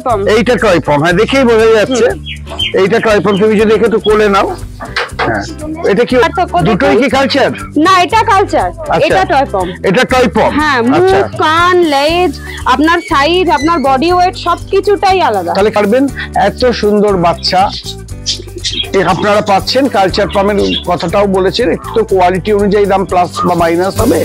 পম, এইটা টয় পম। হ্যাঁ দেখেই বোঝা যাচ্ছে এইটা টয় পম। তুমি যদি একটু কোলে নাও। হ্যাঁ এটা কি দুটোই কি কালচার? না এটা কালচার, এটা টয় পম। এটা টয় পম। হ্যাঁ মুখ, কান, লেজ, আপনার সাইজ, আপনার বডি ওয়েট সবকিছুটাই আলাদা। তাহলে পারবেন এত সুন্দর বাচ্চা আপনারা পাচ্ছেন। কালচার পমের কথাটাও বলেছেন, একটু কোয়ালিটি অনুযায়ী দাম প্লাস বা মাইনাস হবে।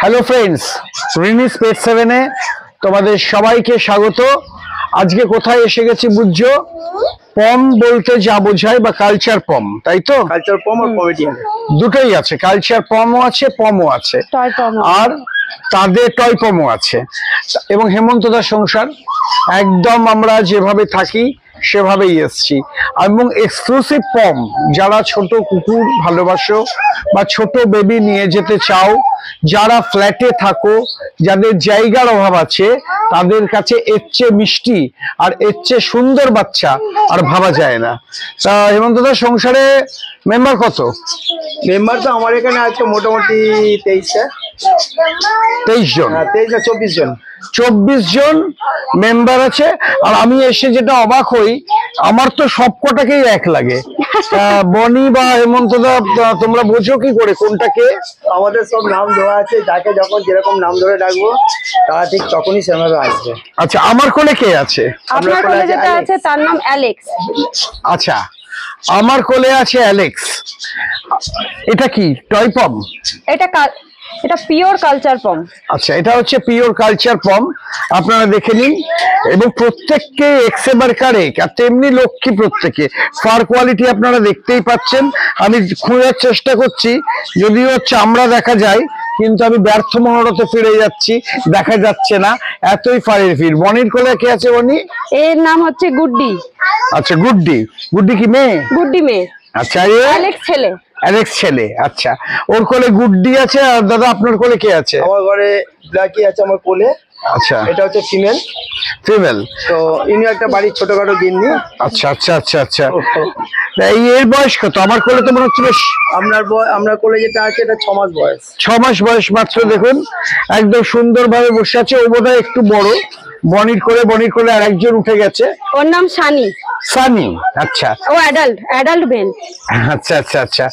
হ্যালো ফ্রেন্ডস, রিনিস পেট 7 এ তোমাদের সবাইকে স্বাগত। আজকে কোথায় এসে গেছি বুঝছো? পম বলতে যা বোঝায় বা কালচার পম, তাই তো? কালচার পম আর কমেডিয়ান দুটোই আছে, কালচার পমও আছে, পমও আছে, আর তাদের টয় পমও আছে। এবং হেমন্তদার সংসার একদম আমরা যেভাবে থাকি সেভাবেই এসছি। এবং এক্সক্লুসিভ পম, যারা ছোট কুকুর ভালোবাসো বা ছোট বেবি নিয়ে যেতে চাও, যারা ফ্ল্যাটে থাকো, যাদের জায়গার অভাব আছে, তাদের কাছে এর চেয়ে মিষ্টি আর এর চেয়ে সুন্দর বাচ্চা আর ভাবা যায় না। তা হেমন্তদার সংসারে মেম্বার কত? মেম্বার তো আমার এখানে আছে মোটামুটি 23 জন। 23 জন? 23 না 24 জন। 24 জন মেম্বার আছে। আর আমি এসে যেটা অবাক হই, আমার তো সবকটাকেই এক লাগে। বনি বা হেমন্তদা, তোমরা বোঝো কি করে কোনটাকে? আমাদের সব নাম দেওয়া আছে, যাকে যখন যেরকম নাম ধরে ডাকবো তারা ঠিক তখনই সেভাবে আসবে। আচ্ছা, আমার কোলে কে আছে? আপনার কোলে যেটা আছে তার নাম অ্যালেক্স। আচ্ছা, আমার কোলে আছে অ্যালেক্স। এটা কি টয় পম? এটা পিওর কালচার পম। আচ্ছা, এটা হচ্ছে পিওর কালচার পম, আপনারা দেখে নিন। এবং প্রত্যেককে এক্সেবার কারেক আর তেমনি লক্ষ্মী প্রত্যেকে। ফার কোয়ালিটি আপনারা দেখতেই পাচ্ছেন। আমি খোঁজার চেষ্টা করছি, যদিও চামড়া দেখা যায়, কিন্তু আমি ব্যর্থ মনোরথে ফিরে যাচ্ছি, দেখা যাচ্ছে না, এতই ফারের ভিড়। বনির কোলে কে আছে বনি? এর নাম হচ্ছে গুড্ডি। আচ্ছা, গুড্ডি। গুড্ডি কি মেয়ে? গুড্ডি মেয়ে। আচ্ছা, অ্যালেক্স ছেলে। অ্যালেক্স ছেলে। আচ্ছা, ওর কোলে গুড্ডি আছে। আর দাদা আপনার কোলে কে আছে? আমার ঘরে ব্ল্যাকি আছে আমার কোলে। আচ্ছা, এটা হচ্ছে ফিমেল। ফিমেল। তো ইনি একটা বাড়ির ছোটখাটো গিন্নি। আচ্ছা আচ্ছা আচ্ছা আচ্ছা। এর বয়স কত? আমার কোলে তো মনে হচ্ছে বেশ। আপনার কোলে যেটা আছে এটা 6 মাস বয়স। 6 মাস বয়স মাত্র। দেখুন একদম সুন্দরভাবে বসে আছে। ও বোধহয় একটু বড়। বনির কোলে আর একজন উঠে গেছে, ওর নাম সানি। সানি। আচ্ছা, ও অ্যাডাল্ট মেল। আচ্ছা আচ্ছা আচ্ছা।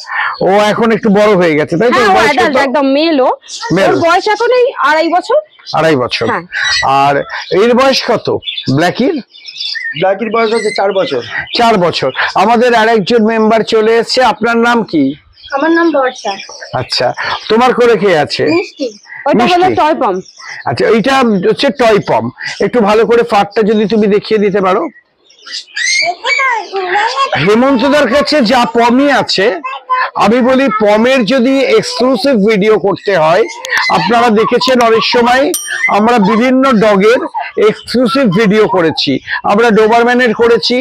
ও এখন একটু বড় হয়ে গেছে, তাই তো? হ্যাঁ, অ্যাডাল্ট একদম মেল। ওর বয়স এখন এই 2.5 বছর। 2.5 বছর। আর এর বয়স কত ব্ল্যাকির? ব্ল্যাকির বয়স হচ্ছে 4 বছর। 4 বছর। আমাদের আরেকজন মেম্বার চলে এসেছে। আপনার নাম কি? আমার নাম বর্ষা। আচ্ছা, তোমার কোলে কে আছে? মিষ্টি। ওটা হলো টয় পম। আচ্ছা, এইটা হচ্ছে টয় পম। একটু ভালো করে ফারটা যদি তুমি দেখিয়ে দিতে পারো। হেমন্তদার কাছে যা পমই আছে, আমি বলি পমের যদি এক্সক্লুসিভ ভিডিও করতে হয়, আপনারা দেখেছেন অনেক সময় আমরা বিভিন্ন ডগের এক্সক্লুসিভ ভিডিও করেছি। আমরা ডোবারম্যানের করেছি,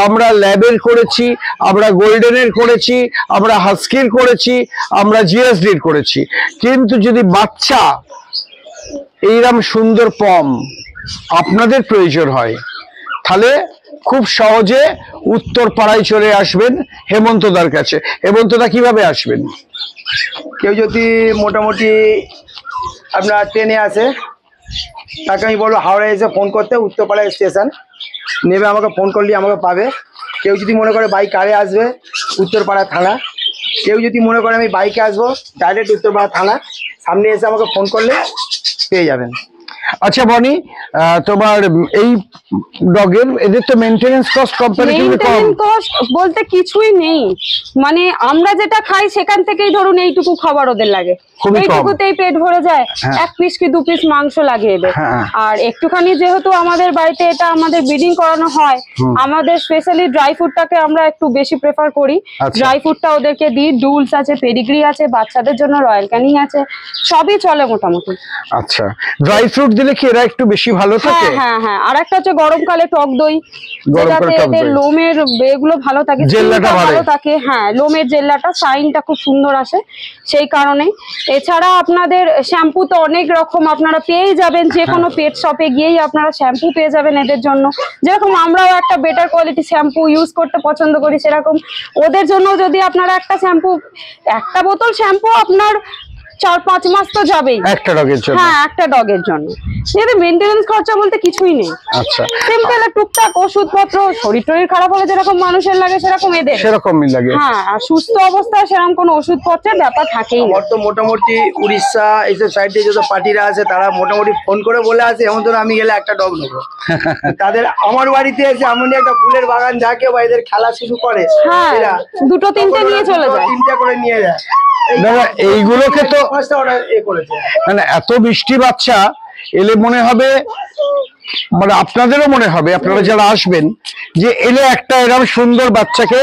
আমরা ল্যাবের করেছি, আমরা গোল্ডেনের করেছি, আমরা হাস্কির করেছি, আমরা জিএসডির করেছি। কিন্তু যদি বাচ্চা এইরকম সুন্দর পম আপনাদের প্রয়োজন হয়, তাহলে খুব সহজে উত্তর পাড়ায় চলে আসবেন হেমন্তদার কাছে। হেমন্তদা কিভাবে আসবেন? কেউ যদি মোটামুটি আপনার ট্রেনে আসে, তাকে আমি বলবো হাওড়া এসে ফোন করতে, উত্তরপাড়া স্টেশন নেবে, আমাকে ফোন করলে আমাকে পাবে। কেউ যদি মনে করে বাই কারে আসবে, উত্তরপাড়া থানা। কেউ যদি মনে করে আমি বাইকে আসবো, ডাইরেক্ট উত্তরপাড়া থানা সামনে এসে আমাকে ফোন করলে পেয়ে যাবেন। আচ্ছা বনি, তোমার এই ডগের এদের তো মেইনটেনেন্স কস্ট কম্পারেটিভলি কম। মেইনটেনেন্স কস্ট বলতে কিছুই নেই, মানে আমরা যেটা খাই সেখান থেকেই ধরুন এইটুকু খাবার ওদের লাগে। খুবই কম। এইটুকুতেই পেট ভরে যায়, হ্যাঁ। 1 পিস কি 2 পিস মাংস লাগে এদের। হ্যাঁ। আর একটুখানি যেহেতু আমাদের বাড়িতে এটা আমাদের ব্রিডিং করানো হয়, আমাদের স্পেশালি ড্রাই ফুডটাকে আমরা একটু বেশি প্রেফার করি। আচ্ছা। ড্রাই ফুডটা ওদেরকে দিই, ডুলস আছে, পেডিগ্রি আছে, বাচ্চাদের জন্য রয়্যাল ক্যানিং আছে, সবই চলে মোটামুটি। আচ্ছা, ড্রাই ফ্রুট দিলে কি এরা একটু বেশি ভালো থাকে? হ্যাঁ হ্যাঁ হ্যাঁ। আর একটা হচ্ছে গরমকালে টক দই, গরমকালে যেটাতে টক এদের দই। লোমের এগুলো ভালো থাকে, জেল্লাটা skin টা বাড়ে। ভালো থাকে। হ্যাঁ, লোমের জেল্লাটা শাইনটা খুব সুন্দর আসে সেই কারণে। এছাড়া আপনাদের শ্যাম্পু তো অনেক রকম আপনারা পেয়ে যাবেন, যে কোনো পেট শপে গিয়েই আপনারা শ্যাম্পু পেয়ে যাবেন এদের জন্য। যেরকম আমরাও একটা বেটার কোয়ালিটি শ্যাম্পু ইউজ করতে পছন্দ করি, সেরকম ওদের জন্য যদি আপনারা একটা বোতল শ্যাম্পু আপনার 4-5 মাস তো যাবেই একটা ডগের জন্য? হ্যাঁ, একটা ডগের জন্য। এদের মেইনটেনেন্স খরচা বলতে কিছুই নেই। আচ্ছা, সিম্পল টুকটাক ওষুধপত্র, শরীর টরীর খারাপ হলে যেরকম মানুষের লাগে সেরকম এদের। সেরকমই লাগে। হ্যাঁ, আর সুস্থ অবস্থায় সেরকম কোনো ওষুধপত্রের ব্যাপার থাকেই না। আমার তো মোটামুটি উড়িষ্যা এইসব সাইডে যত পার্টিরা আছে তারা মোটামুটি ফোন করে বলে আসে এমন ধরো আমি গেলে একটা ডগ নেবো। তাদের আমার বাড়িতে এসে এমনই একটা ফুলের বাগান যাকে বা এদের খেলা শুরু করে, হ্যাঁ, এরা 2-3টে নিয়ে চলে যায়। 3টে করে নিয়ে যায়। দাদা, এইগুলোকে তো পাঁচটা অর্ডার করেছে। মানে এত মিষ্টি বাচ্চা এলে মনে হবে, মানে আপনাদেরও মনে হবে, আপনারা যারা আসবেন, যে এলে একটা এরকম সুন্দর বাচ্চাকে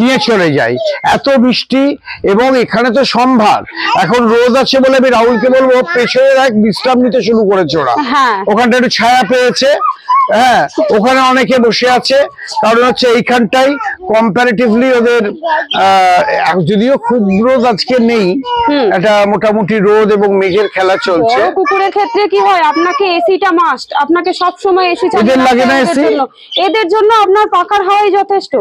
নিয়ে চলে যায়। এত মিষ্টি, এবং এখানে তো সম্ভার। এখন রোদ আছে বলে আমি রাহুলকে বলবো পেছনে এক বিশ্রাম নিতে শুরু করেছে ওরা। হ্যাঁ। ওখানটা একটু ছায়া পেয়েছে, হ্যাঁ, ওখানে অনেকে বসে আছে। কারণ হচ্ছে এইখানটাই কম্পারেটিভলি ওদের যদিও খুব রোদ আজকে নেই, একটা মোটামুটি রোদ এবং মেঘের খেলা চলছে। বড় কুকুরের ক্ষেত্রে কি হয়, আপনাকে এসিটা মাস্ট, আপনাকে সব সময় এসি এদের লাগে না AC? এদের জন্য আপনার পাখার হাওয়াই যথেষ্ট,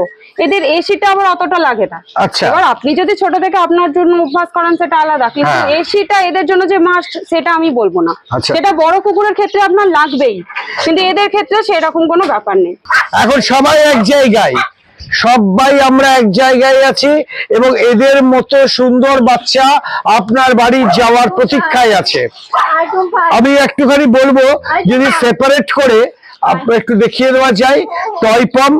এদের এসিটা আবার অতটা লাগে না। আচ্ছা। এবার আপনি যদি ছোট থেকে আপনার জন্য অভ্যাস করেন সেটা আলাদা, কিন্তু হ্যাঁ। এসিটা এদের জন্য যে মাস্ট সেটা আমি বলবো না। আচ্ছা। সেটা বড় কুকুরের ক্ষেত্রে আপনার লাগবেই, কিন্তু এদের ক্ষেত্রে সেরকম কোনো ব্যাপার নেই। এখন সবাই এক জায়গায়, সবাই আমরা এক জায়গায় আছি, এবং এদের মতো সুন্দর বাচ্চা আপনার বাড়ি যাওয়ার প্রতীক্ষায় আছে। আমি একটুখানি বলবো যদি সেপারেট করে আপনার একটু দেখিয়ে দেওয়া যায়, টয় পম,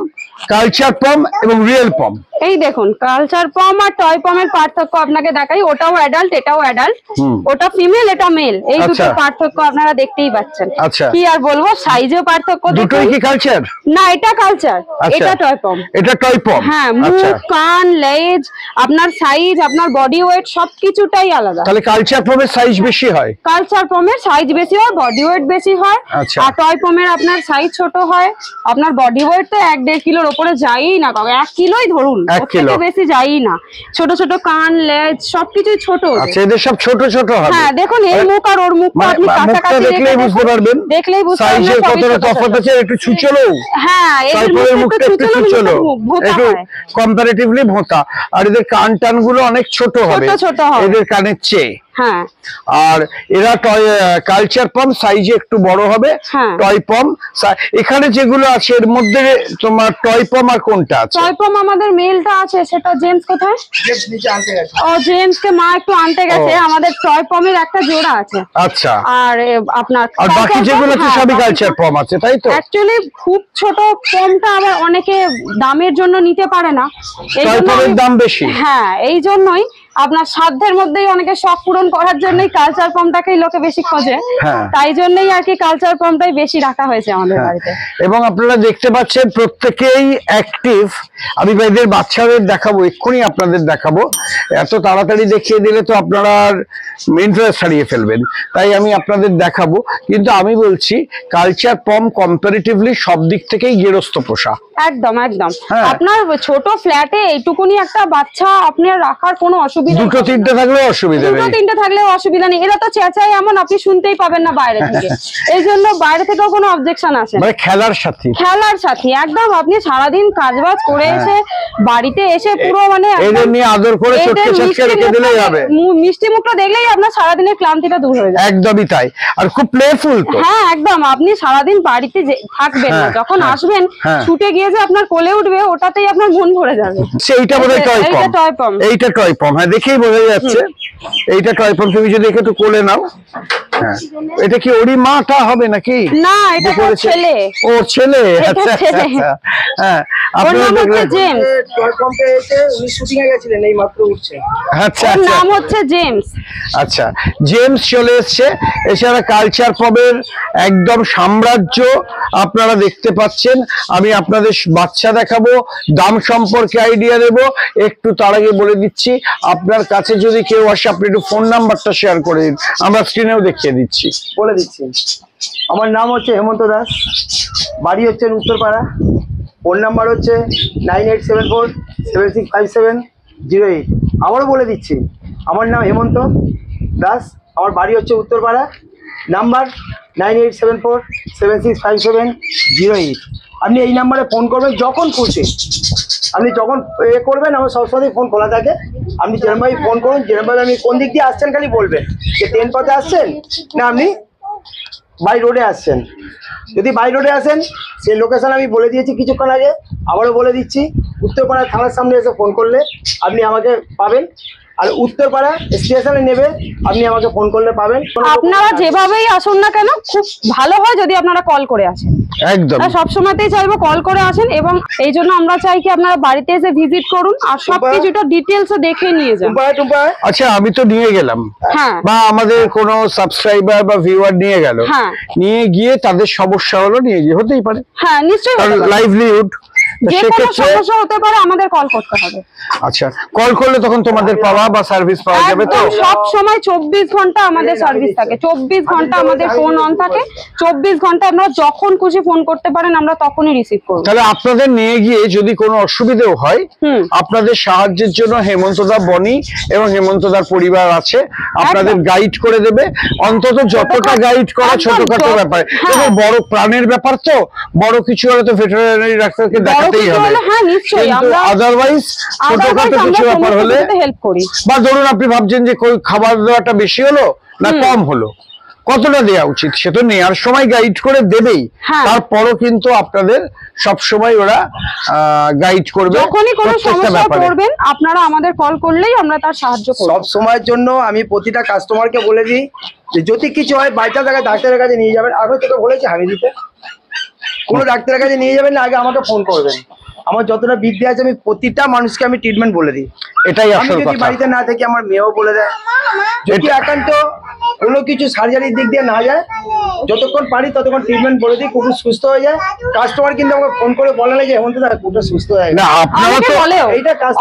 কালচার পম এবং রিয়েল পম। এই দেখুন, কালচার পম আর টয় পমের পার্থক্য আপনাকে দেখাই। ওটাও অ্যাডাল্ট, এটাও অ্যাডাল্ট। ওটা ফিমেল, এটা মেল, এই দুটো আচ্ছা। পার্থক্য আপনারা দেখতেই পাচ্ছেন। আচ্ছা। কি আর বলবো, সাইজেও পার্থক্য দুটোই দেখুন। কি কালচার? না, এটা কালচার, আচ্ছা। এটা টয় পম। এটা টয় পম। হ্যাঁ, আচ্ছা, মুখ, কান, লেজ, আপনার সাইজ, আপনার বডি ওয়েট সবকিছুটাই আলাদা। তাহলে কালচার পমের সাইজ বেশি হয়? কালচার পমের সাইজ বেশি হয়, বডি ওয়েট বেশি হয়। আচ্ছা। আর টয় পমের আপনার সাইজ ছোট হয়, আপনার বডি ওয়েট তো 1-1.5 কিলোর উপরে যায়ই না, 1 কিলোই ধরুন, 1 ওর কিলো। থেকে বেশি যায়ই না। ছোট ছোট কান, লেজ সবকিছুই ছোট ওদের। আচ্ছা, এদের সব ছোট ছোট হবে? হ্যাঁ, দেখুন এই মুখ আর ওর মুখটা মানে আপনি মুখটা কাছাকাছি দেখলেই রেখে বুঝতে দেখুন, পারবেন, দেখলেই বুঝতে পারবেন সাইজের সবই কতটা ছোট ছোট। তফাৎ আছে। একটু ছুচলো, হ্যাঁ, এদের টয়পমের মুখটা মুখটা একটু ছুচলো, ভোঁতা একটু হয়। কম্পারেটিভলি ভোঁতা। আর এদের কান টান গুলো অনেক ছোট হবে ছোট হবে। এদের কানের চেয়ে। হ্যাঁ, আর এরা কালচার পম সাইজে একটু বড় হবে। হ্যাঁ। টয় পম এখানে যেগুলো আছে এর মধ্যে তোমার টয় পম আর কোনটা আছে? টয় পম আমাদের মেলটা আছে, সেটা জেমস কোথায়? জেমস নিচে আনতে গেছে। ও, জেমসকে মা একটু আনতে গেছে। ও। আমাদের টয় পমের একটা জোড়া আছে। আচ্ছা। আর আপনার আর বাকি যেগুলো আছে সবই কালচার পম আছে, তাই তো? অ্যাকচুয়ালি খুব ছোট পমটা আবার অনেকে দামের জন্য নিতে পারে না, এই টয় জন্য পমের দাম বেশি। হ্যাঁ, এই জন্যই আপনার সাধ্যের মধ্যেই অনেকে শখ পূরণ করার জন্যই কালচার পমটাকেই লোকে বেশি খোঁজে। হ্যাঁ। তাই জন্যই আর কি কালচার পমটাই বেশি রাখা হয়েছে আমাদের বাড়িতে। এবং আপনারা দেখতে পাচ্ছেন প্রত্যেকেই অ্যাক্টিভ। আমি এদের বাচ্চাদের দেখাবো, এক্ষুনি আপনাদের দেখাবো। এত তাড়াতাড়ি দেখিয়ে দিলে তো আপনারা ইন্টারেস্ট হারিয়ে ফেলবেন, তাই আমি আপনাদের দেখাবো। কিন্তু আমি বলছি কালচার পম কম্পারেটিভলি সব দিক থেকেই গেরস্থ পোষা। একদম একদম। হ্যাঁ। আপনার ছোট ফ্ল্যাটে এইটুকুনি একটা বাচ্চা আপনার রাখার কোনো অসুবিধা নেই। 2-3টে থাকলেও অসুবিধা নেই। 2-3টে থাকলেও অসুবিধা নেই। এরা তো চেঁচায় এমন, আপনি শুনতেই পাবেন না বাইরে থেকে। এই জন্য বাইরে থেকেও কোনো অবজেকশন আসে না। মানে খেলার সাথী। খেলার সাথী একদম। আপনি সারাদিন কাজবাজ করে এসে বাড়িতে এসে পুরো মানে এদের নিয়ে আদর করে চটকে চটকে রেখে দিলেই হবে। মিষ্টি মুখটা দেখলেই আপনার সারাদিনের ক্লান্তিটা দূর হয়ে যায়। একদমই তাই। আর খুব প্লেফুল তো। হ্যাঁ, একদম। আপনি সারাদিন বাড়িতে থাকবেন না, যখন আসবেন ছুটে গিয়ে যে আপনার কোলে উঠবে, ওটাতেই আপনার মন ভরে যাবে। সেইটা বোধহয় টয় পম। এইটা টয় পম। এইটা টয় পম, হ্যাঁ, দেখেই বোঝা যাচ্ছে এইটা টয় পম। তুমি যদি একটু কোলে নাও। হ্যাঁ, এটা কি ওরই মাটা হবে নাকি? না, এটা তো ছেলে। ও ছেলে। এটা আচ্ছা ছেলে। আচ্ছা। হ্যাঁ, আপনারা দেখলেন জেমস। টয় পম্পে এসে উনি শুটিং এ গেছিলেন, এই মাত্র উঠছে। আচ্ছা ওর আচ্ছা নাম হচ্ছে জেমস। আচ্ছা, জেমস চলে এসছে। এছাড়া কালচার পবের একদম সাম্রাজ্য আপনারা দেখতে পাচ্ছেন। আমি আপনাদের বাচ্চা দেখাবো, দাম সম্পর্কে আইডিয়া দেব। একটু তার আগে বলে দিচ্ছি, আপনার কাছে যদি কেউ আসে আপনি একটু ফোন নাম্বারটা শেয়ার করে দিন, আমরা স্ক্রিনেও দেখিয়ে দিচ্ছি। বলে দিচ্ছি, আমার নাম হচ্ছে হেমন্ত দাস, বাড়ি হচ্ছে উত্তরপাড়া, ফোন নাম্বার হচ্ছে 9874765708। আবারও বলে দিচ্ছি, আমার নাম হেমন্ত দাস, আমার বাড়ি হচ্ছে উত্তরপাড়া, নাম্বার 9874765708। আপনি এই নাম্বারে ফোন করবেন যখন খুশি, আপনি যখন করবেন আমার সবসময় ফোন খোলা থাকে। আপনি যেরমভাবে ফোন করুন, যেরমভাবে আপনি কোন দিক দিয়ে আসছেন খালি বলবেন যে ট্রেন পথে আসছেন না আপনি বাই রোডে আসছেন। যদি বাই রোডে আসেন সেই লোকেশন আমি বলে দিয়েছি কিছুক্ষণ আগে, আবারও বলে দিচ্ছি, উত্তরপাড়া থানার সামনে এসে ফোন করলে আপনি আমাকে পাবেন। আর উত্তরপাড়া স্টেশনে নেবে আপনি আমাকে ফোন করলে পাবেন। আপনারা যেভাবেই আসুন না কেন, খুব ভালো হয় যদি আপনারা কল করে আসেন। একদম সবসময়তেই চাইবো কল করে আসেন, এবং এই জন্য আমরা চাই কি আপনারা বাড়িতে এসে ভিজিট করুন আর সবকিছুটা ডিটেলসে দেখে নিয়ে যান। আচ্ছা, আমি তো নিয়ে গেলাম, হ্যাঁ, বা আমাদের কোনো সাবস্ক্রাইবার বা ভিউয়ার নিয়ে গেল, হ্যাঁ, নিয়ে গিয়ে তাদের সমস্যা হলো, নিয়ে গিয়ে হতেই পারে, হ্যাঁ নিশ্চয়ই লাইভলিহুড, যে কোনো সমস্যা হতে পারে, আমাদের কল করতে হবে। আচ্ছা, কল করলে তখন তোমাদের পাওয়া বা সার্ভিস পাওয়া যাবে তো? সব সময় 24 ঘন্টা আমাদের সার্ভিস থাকে, 24 ঘন্টা আমাদের ফোন অন থাকে, 24 ঘন্টা আপনারা যখন খুশি ফোন করতে পারেন, আমরা তখনই রিসিভ করব। তাহলে আপনাদের নিয়ে গিয়ে যদি কোনো অসুবিধাও হয়, আপনাদের সাহায্যের জন্য হেমন্তদা, বনি এবং হেমন্তদার পরিবার আছে, আপনাদের গাইড করে দেবে। অন্তত যতটা গাইড করা ছোটখাটো ব্যাপার, বড় প্রাণের ব্যাপার তো, বড় কিছু হলে তো ভেটেরিনারি ডাক্তারকে দেখাতেই হবে। হ্যাঁ নিশ্চয়ই, আমরা আদারওয়াইজ ছোটখাটো কিছু ব্যাপার হলে হেল্প করি। বা ধরুন আপনি ভাবছেন যে খাবার দেওয়াটা বেশি হলো না কম হলো, কতটা দেওয়া উচিত, সে তো নেওয়ার সময় গাইড করে দেবেই, তারপরও কিন্তু আপনাদের সব সময় ওরা গাইড করবে। যখনই কোনো সমস্যা পড়বেন আপনারা আমাদের কল করলেই আমরা তার সাহায্য করব। সব সময়ের জন্য আমি প্রতিটা কাস্টমারকে বলে দিই যে যদি কিছু হয় বাইটা জায়গায় ডাক্তারের কাছে নিয়ে যাবেন। আগে তোকে বলেছি আমি দিতে, কোনো ডাক্তারের কাছে নিয়ে যাবেন না, আগে আমাকে ফোন করবেন। আমার যতটা বিদ্যা আছে আমি প্রতিটা মানুষকে আমি ট্রিটমেন্ট বলে দিই। এটাই আসল কথা। যদি বাড়িতে না থেকে আমার মেয়েও বলে দেয়, যদি একান্ত কোনো কিছু সার্জারির দিক দিয়ে না যায়, যতক্ষণ পারি ততক্ষণ ট্রিটমেন্ট বলে দিই, কুকুর সুস্থ হয়ে যায়। কাস্টমার কিন্তু আমাকে ফোন করে বলে না যে হেমন্ত দা কুকুরটা সুস্থ হয়ে যায়।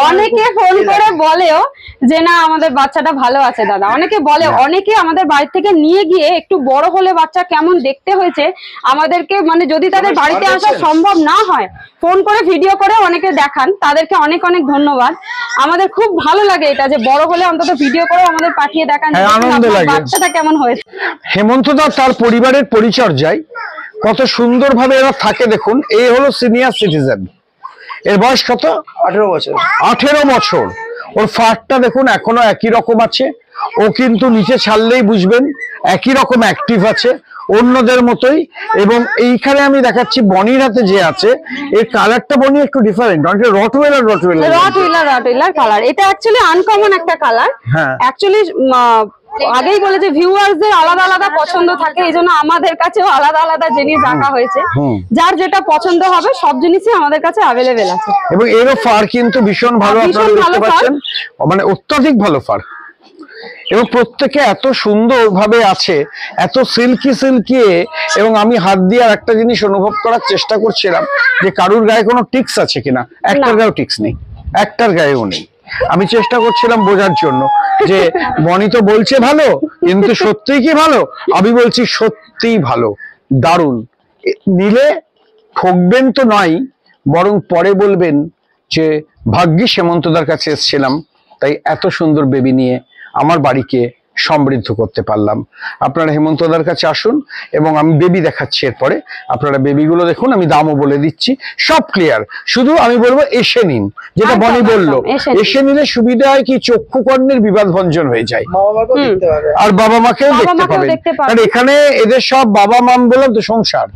অনেকে ফোন করে বলেও যে না আমাদের বাচ্চাটা ভালো আছে দাদা, অনেকে বলে। অনেকে আমাদের বাড়ি থেকে নিয়ে গিয়ে একটু বড় হলে বাচ্চা কেমন দেখতে হয়েছে আমাদেরকে, মানে যদি তাদের বাড়িতে আসা সম্ভব না হয় ফোন করে ভিডিও করে অনেকে দেখান, তাদেরকে অনেক অনেক ধন্যবাদ। আমাদের খুব ভালো লাগে এটা যে বড় হলে অন্তত ভিডিও করে আমাদের পাঠিয়ে দেখান বাচ্চাটা কেমন হয়েছে। হেমন্তদা তার পরিবারের পরিচর্যায় কত সুন্দর ভাবে এরা থাকে দেখুন। এই হলো সিনিয়র সিটিজেন, এর বয়স কত? 18 বছর। 18 বছর। ওর ফাটটা দেখুন এখনো একই রকম আছে। ও কিন্তু নিচে ছাড়লেই বুঝবেন একই রকম অ্যাক্টিভ আছে অন্যদের মতোই। এবং এইখানে আমি দেখাচ্ছি বনির হাতে যে আছে, এর কালারটা বনি একটু ডিফারেন্ট, অনেকটা রটওয়েলার কালার। এটা অ্যাকচুয়ালি আনকমন একটা কালার। অ্যাকচুয়ালি আগেই বলে যে ভিউয়ার্সদের আলাদা আলাদা পছন্দ থাকে, এই জন্য আমাদের কাছেও আলাদা আলাদা জিনিস রাখা হয়েছে। যার যেটা পছন্দ হবে সব জিনিসই আমাদের কাছে অ্যাভেলেবেল আছে। এবং এরও ফার কিন্তু ভীষণ ভালো, আপনারা দেখতে পাচ্ছেন, মানে অত্যাধিক ভালো ফার। এবং প্রত্যেকে এত সুন্দর ভাবে আছে, এত সিল্কি সিল্কি। এবং আমি হাত দিয়ে আর একটা জিনিস অনুভব করার চেষ্টা করছিলাম যে কারুর গায়ে কোনো টিক্স আছে কিনা। একটার গায়েও টিক্স নেই, একটার গায়েও নেই। আমি চেষ্টা করছিলাম বোঝার জন্য যে বনি তো বলছে ভালো, কিন্তু সত্যিই কি ভালো? আমি বলছি সত্যিই ভালো, দারুণ। নিলে ঠকবেন তো নয়, বরং পরে বলবেন যে ভাগ্যিস হেমন্তদার কাছে এসেছিলাম, তাই এত সুন্দর বেবি নিয়ে আমার বাড়িকে সমৃদ্ধ করতে পারলাম। আপনারা হেমন্তদার কাছে আসুন এবং আমি বেবি দেখাচ্ছি, এরপরে আপনারা বেবিগুলো দেখুন, আমি দামও বলে দিচ্ছি, সব ক্লিয়ার। শুধু আমি বলবো এসে নিন, যেটা বনি বললো, এসে নিলে সুবিধা হয় কি চক্ষু কর্ণের বিবাদ ভঞ্জন হয়ে যায়, আর বাবা মাকেও দেখতে পাবেন। কারণ এখানে এদের সব বাবা মা বললাম তো সংসার,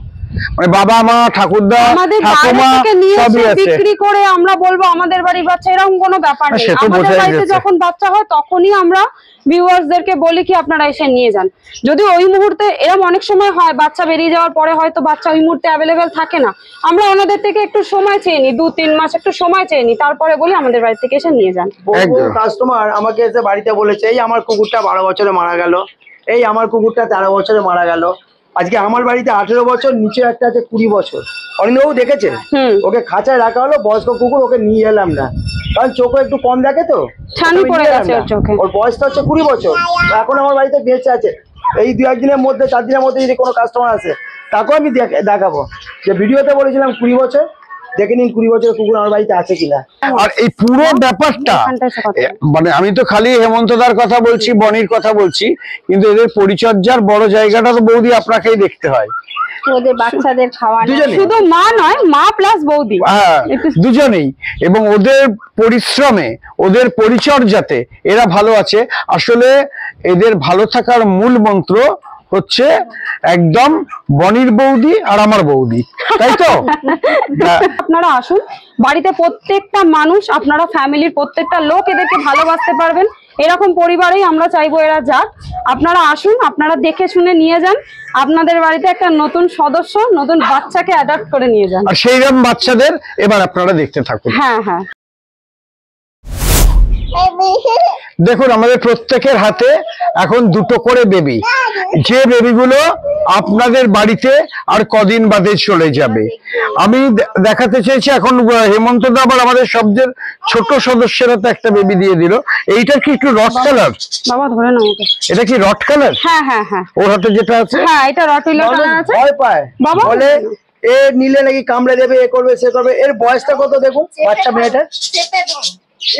মানে বাবা মা ঠাকুরদা আমাদের বাইরে ঠাকুমা থেকে নিয়ে সবই এসে আছে। বিক্রি করে আমরা বলবো আমাদের বাড়ির বাচ্চা, এরকম কোনো ব্যাপার নেই। সে তো আমাদের বোঝাই বাড়িতে যাচ্ছে। যখন বাচ্চা হয় তখনই আমরা ভিউয়ার্সদেরকে বলি কি আপনারা এসে নিয়ে যান। যদি ওই মুহূর্তে এরকম অনেক সময় হয় বাচ্চা বেরিয়ে যাওয়ার পরে হয়তো বাচ্চা ওই মুহূর্তে অ্যাভেলেবেল থাকে না, আমরা ওনাদের থেকে একটু সময় চেয়ে নিই, 2-3 মাস একটু সময় চেয়ে নিই, তারপরে বলি আমাদের বাড়ি থেকে এসে নিয়ে যান। একদম। কাস্টমার আমাকে এসে বাড়িতে বলেছে এই আমার কুকুরটা 12 বছরে মারা গেল, এই আমার কুকুরটা 13 বছরে মারা গেল। আজকে আমার বাড়িতে 18 বছর, নিচে একটা আছে 20 বছর। অরিন্দবাবু দেখেছে, ওকে খাঁচায় রাখা হলো, বয়স্ক কুকুর, ওকে নিয়ে এলাম না, কারণ চোখে একটু কম দেখে তো, ছানি ওকে পড়ে নিয়ে এলাম গেছে না। ওর চোখে। ওর বয়সটা হচ্ছে 20 বছর, এখন আমার বাড়িতে বেঁচে আছে। এই 2-1 দিনের মধ্যে, 4 দিনের মধ্যে যদি কোনো কাস্টমার আসে তাকেও আমি দেখাবো যে ভিডিওতে বলেছিলাম 20 বছর, দেখে নিন 20 বছরের কুকুর আমার বাড়িতে আছে কিনা। আর এই পুরো ব্যাপারটা এখানটায় এসে কথা বলো। মানে আমি তো খালি হেমন্তদার কথা বলছি, বনির কথা বলছি, কিন্তু এদের পরিচর্যার বড় জায়গাটা তো বৌদি আপনাকেই দেখতে হয়। ওদের বাচ্চাদের খাওয়ানো, দুজনে শুধু মা নয়, মা প্লাস বৌদি। হ্যাঁ, দুজনেই। এবং ওদের পরিশ্রমে, ওদের পরিচর্যাতে এরা ভালো আছে। আসলে এদের ভালো থাকার মূল মন্ত্র হচ্ছে একদম বনির বৌদি আর আমার বৌদি, তাই তো? হ্যাঁ। আপনারা আসুন, বাড়িতে প্রত্যেকটা মানুষ, আপনারা ফ্যামিলির প্রত্যেকটা লোক এদেরকে ভালোবাসতে পারবেন। এরকম পরিবারেই আমরা চাইবো এরা যাক। আপনারা আসুন, আপনারা দেখে শুনে নিয়ে যান, আপনাদের বাড়িতে একটা নতুন সদস্য, নতুন বাচ্চাকে অ্যাডাপ্ট করে নিয়ে যান। আর সেইরকম বাচ্চাদের এবার আপনারা দেখতে থাকুন। হ্যাঁ হ্যাঁ, দেখুন আমাদের প্রত্যেকের হাতে এখন 2টো করে বেবি, যে বেবিগুলো আপনাদের বাড়িতে আর কদিন বাদে চলে যাবে। আমি দেখাতে চেয়েছি এখন হেমন্ত দা আবার আমাদের সবচেয়ে ছোট সদস্যরা তো একটা বেবি দিয়ে দিল। এইটা কি একটু রট কালার? বাবা ধরে নাও ওকে। এটা কি রট কালার? হ্যাঁ হ্যাঁ হ্যাঁ ওর হাতে যেটা আছে? হ্যাঁ, এটা রটুইলার কালার আছে। ভয় পায়, বাবা বলে এ নিলে নাকি কামড়ে দেবে, এ করবে সে করবে। এর বয়সটা কত দেখুন বাচ্চা মেয়েটা,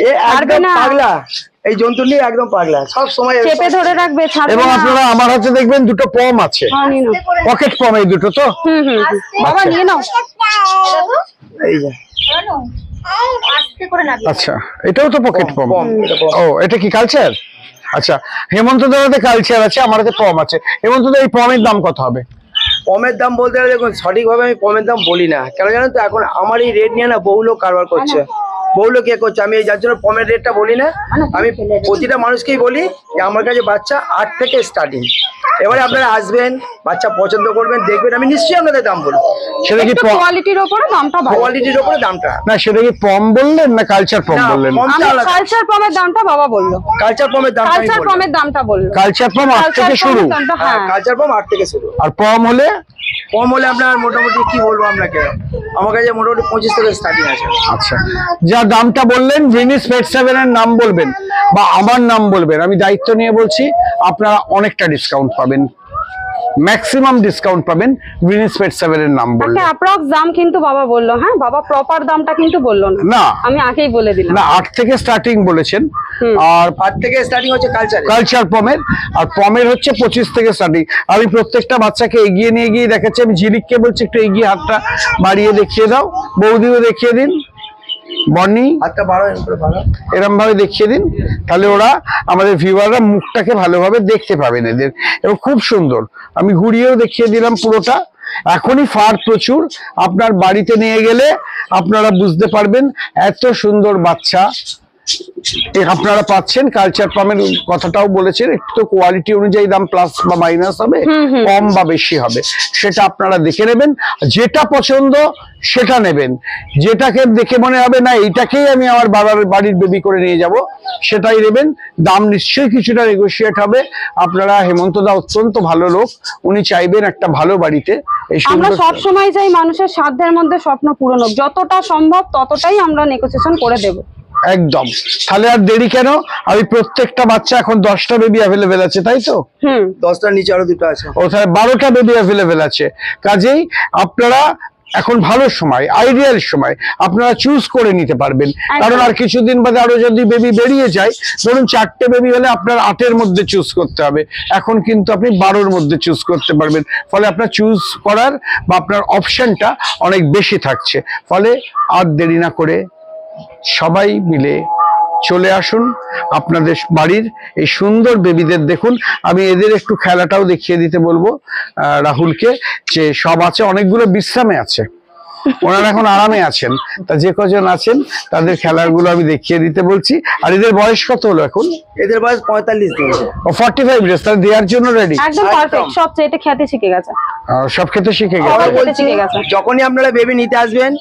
এ পারবে একদম না। পাগলা, এই জন্তু নিয়ে একদম পাগলা, সব সময় চেপে ধরে রাখবে, ছাড়বে এবং না। আপনারা আমার হাতে দেখবেন 2টো পম আছে, হ্যাঁ, নিয়ে নাও। পকেট পম এই 2টো তো। হুম হুম হুম। বাবা নিয়ে নাও। এই যে আস্তে করে নাবি। আচ্ছা, এটাও তো পকেট পম। পম, এটা পম। ও, এটা কি কালচার? আচ্ছা, হেমন্ত দাদাতে কালচার আছে, আমার হাতে পম আছে। হেমন্ত দা, এই পমের দাম কত হবে? পমের দাম বলতে গেলে দেখুন সঠিকভাবে আমি পমের দাম বলি না, কেন জানেন তো? এখন আমার এই রেট নিয়ে না বহু লোক কারবার করছে, বহু লোক এ করছে। আমি এই যার জন্য পমের রেটটা বলি না। আমি প্রতিটা মানুষকেই বলি যে আমার কাছে বাচ্চা 8 থেকে স্টার্টিং। এবারে আপনারা আসবেন, বাচ্চা পছন্দ করবেন, দেখবেন, আমি নিশ্চয়ই আপনাদের দাম বলবো। সেটা কি একটু কোয়ালিটির উপরে দামটা বাড়বে। কোয়ালিটির উপরে দামটা না, সেটা কি পম বললেন না কালচার পম না, বললেন? পম- আমি কালচার পমের দামটা বাবা বললো, কালচার পমের দামটা আমি কালচার বলবো। পমের দামটা বললো। কালচার পম 8 কালচার থেকে শুরু, পমের দামটা, হ্যাঁ, হ্যাঁ। কালচার পম 8 থেকে শুরু। আর পম হলে? কম হলে আপনার মোটামুটি কি বলবো আপনাকে, আমার কাছে মোটামুটি 25 থেকে স্টার্টিং আছে। আচ্ছা, যা দামটা বললেন, ভিনিস পেট 7 এর নাম বলবেন বা আমার নাম বলবেন, আমি দায়িত্ব নিয়ে বলছি, আপনারা অনেকটা ডিসকাউন্ট পাবেন, ম্যাক্সিমাম ডিসকাউন্ট পাবেন ভিনিস পেট 7 এর নাম বললে। একটা অ্যাপ্রক্স দাম কিন্তু বাবা বললো, হ্যাঁ বাবা প্রপার দামটা কিন্তু বললো না, না, আমি আগেই বলে দিলাম। না 8 থেকে স্টার্টিং বলেছেন। হুম। আর 8 থেকে স্টার্টিং হচ্ছে কালচারে। কালচার পমের, আর পমের হচ্ছে 25 থেকে স্টার্টিং। আমি প্রত্যেকটা বাচ্চাকে এগিয়ে নিয়ে গিয়ে দেখাচ্ছি। আমি ঝিলিককে বলছি একটু এগিয়ে হাতটা বাড়িয়ে দেখিয়ে দাও, বৌদিও দেখিয়ে দিন, বনি হাতটা বাড়ো, এর উপরে বাড়ো। এরম ভাবে দেখিয়ে দিন, তাহলে ওরা আমাদের ভিউয়াররা মুখটাকে ভালোভাবে দেখতে পাবেন এদের। এবং খুব সুন্দর, আমি ঘুরিয়েও দেখিয়ে দিলাম পুরোটা। এখনই ফার প্রচুর, আপনার বাড়িতে নিয়ে গেলে আপনারা বুঝতে পারবেন এত সুন্দর বাচ্চা আপনারা পাচ্ছেন। কালচার পামের কথাটাও বলেছেন, একটু তো কোয়ালিটি অনুযায়ী দাম প্লাস বা মাইনাস হবে, কম বা বেশি হবে, সেটা আপনারা দেখে নেবেন। যেটা পছন্দ সেটা নেবেন, যেটাকে দেখে মনে হবে না এইটাকেই আমি আমার বাড়ির বেবি করে নিয়ে যাব, সেটাই নেবেন। দাম নিশ্চয়ই কিছুটা নেগোশিয়েট হবে। আপনারা, হেমন্ত দা অত্যন্ত ভালো লোক, উনি চাইবেন একটা ভালো বাড়িতে এই আমরা সুন্দর। সব সময় চাই মানুষের সাধ্যের মধ্যে স্বপ্ন পূরণ হোক, যতটা সম্ভব ততটাই আমরা নেগোসিয়েশন করে দেব। একদম, তাহলে আর দেরি কেন? আমি প্রত্যেকটা বাচ্চা এখন 10টা বেবি অ্যাভেলেবেল আছে, তাই তো? 10টার নিচে আরো 2টো আছে। ও তাহলে 12টা বেবি অ্যাভেলেবেল আছে। কাজেই আপনারা এখন ভালো সময়, আইডিয়াল সময়, আপনারা চুজ করে নিতে পারবেন। কারণ আর কিছুদিন বাদে আরো যদি বেবি বেরিয়ে যায়, ধরুন 4টে বেবি হলে আপনার 8-এর মধ্যে চুজ করতে হবে, এখন কিন্তু আপনি 12-র মধ্যে চুজ করতে পারবেন। ফলে আপনার চুজ করার বা আপনার অপশনটা অনেক বেশি থাকছে। ফলে আর দেরি না করে সবাই মিলে চলে আসুন আপনাদের বাড়ির এই সুন্দর বেবিদের দেখুন। আমি এদের একটু খেলাটাও দেখিয়ে দিতে বলবো রাহুলকে, যে সব আছে, অনেকগুলো বিশ্রামে আছে, ওনারা এখন আরামে আছেন। তা যে কজন আছেন তাদের খেলাগুলো আমি দেখিয়ে দিতে বলছি। আর এদের বয়স কত হলো এখন? এদের বয়স 45 দিন। ও 45 ডেজ, তাহলে দেওয়ার জন্য রেডি। একদম পারফেক্ট, সব চেটে খেতে শিখে গেছে, সব খেতে শিখে সব গেছে। খেতে বলছি, শিখে গেছে। যখনই আপনারা বেবি নিতে আসবেন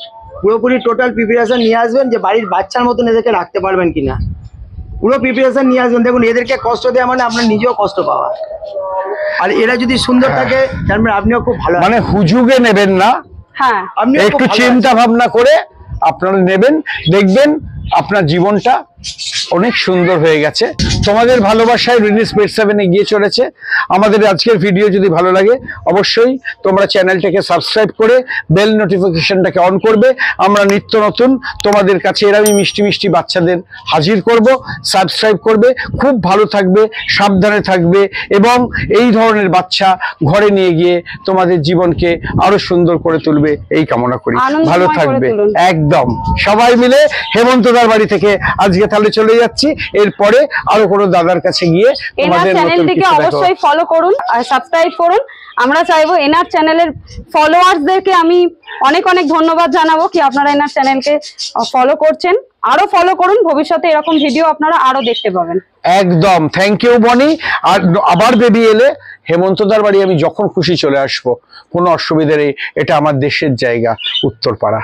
পুরোপুরি টোটাল প্রিপারেশন নিয়ে আসবেন, যে বাড়ির বাচ্চার মতন এদেরকে রাখতে পারবেন কিনা, পুরো প্রিপারেশন নিয়ে আসবেন। দেখুন এদেরকে কষ্ট দেওয়া মানে আপনার নিজেও কষ্ট পাওয়া, আর এরা যদি সুন্দর থাকে তারপরে আপনিও খুব ভালো, মানে হুজুগে নেবেন না, হ্যাঁ আপনিও খুব একটু ভালো চিন্তা ভাবনা করে আপনারা নেবেন, দেখবেন আপনার জীবনটা অনেক সুন্দর হয়ে গেছে। তোমাদের ভালোবাসায় রিনিস পেট 7 এগিয়ে চলেছে। আমাদের আজকের ভিডিও যদি ভালো লাগে অবশ্যই তোমরা চ্যানেলটাকে সাবস্ক্রাইব করে বেল নোটিফিকেশনটাকে অন করবে। আমরা নিত্য নতুন তোমাদের কাছে এরকমই মিষ্টি মিষ্টি বাচ্চাদের হাজির করব। সাবস্ক্রাইব করবে, খুব ভালো থাকবে, সাবধানে থাকবে এবং এই ধরনের বাচ্চা ঘরে নিয়ে গিয়ে তোমাদের জীবনকে আরো সুন্দর করে তুলবে এই কামনা করি। আনন্দময় ভালো করে থাকবে তুলুন। একদম। সবাই মিলে হেমন্তদার বাড়ি থেকে আজকে তাহলে চলে যাচ্ছি, এরপরে আরো কোনো দাদার কাছে গিয়ে এনার তোমাদের নতুন চ্যানেলটিকে কিছু দেখাবো। অবশ্যই ফলো করুন আর সাবস্ক্রাইব করুন। আমরা চাইবো এনার চ্যানেলের ফলোয়ার্সদেরকে আমি অনেক অনেক ধন্যবাদ জানাবো কি আপনারা এনার চ্যানেলকে ফলো করছেন। আরো ফলো করুন, ভবিষ্যতে এরকম ভিডিও আপনারা আরো দেখতে পাবেন। একদম, থ্যাংক ইউ বনি। আর আবার বেবি এলে হেমন্তদার বাড়ি আমি যখন খুশি চলে আসবো, কোনো অসুবিধা নেই। এটা আমার দেশের জায়গা, উত্তরপাড়া।